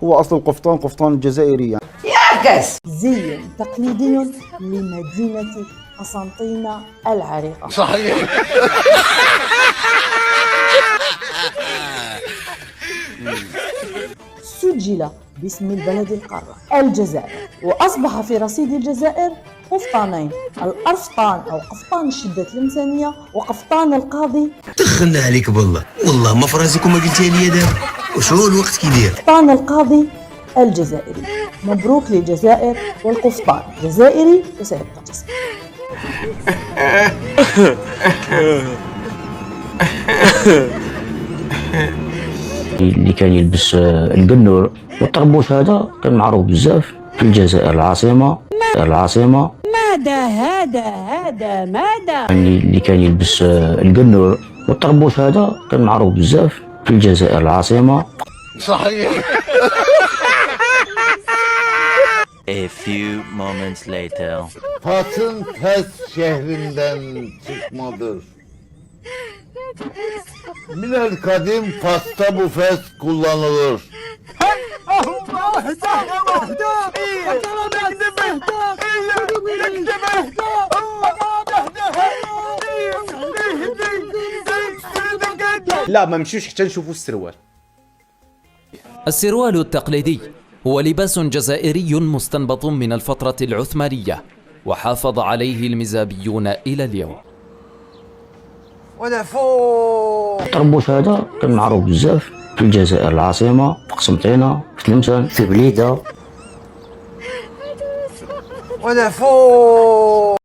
هو أصل القفطان قفطان الجزائري يعني. يعكس زي تقليدي لمدينة قسنطينة العريقة. صحيح. سجل باسم البلد القارة الجزائر، وأصبح في رصيد الجزائر قفطانين: الأرفطان أو قفطان الشدة الإنسانية، وقفطان القاضي. دخلنا عليك بالله، والله ما في راسك وما قلتي لي دابا وشو الوقت كيدير. قفطان القاضي الجزائري. مبروك للجزائر، والقفطان جزائري وسيبقى جزائري. اللي كان يلبس القنور والطربوش، هذا كان معروف بزاف في الجزائر العاصمة. ماذا يعني اللي كان يلبس القنور والطربوش، هذا كان معروف بزاف في الجزائر العاصمة. صحيح. A few moments later. Fas'ın Fes şehrinden çıkmadır. Minel kadim Fas'ta bu fes kullanılır. لا ما نمشيوش حتى نشوفوا السروال. السروال التقليدي هو لباس جزائري مستنبط من الفترة العثمانية، وحافظ عليه المزابيون إلى اليوم. الطربوش هذا كان معروف بزاف في الجزائر العاصمة، في قسنطينة، في تلمسان، في بليدة.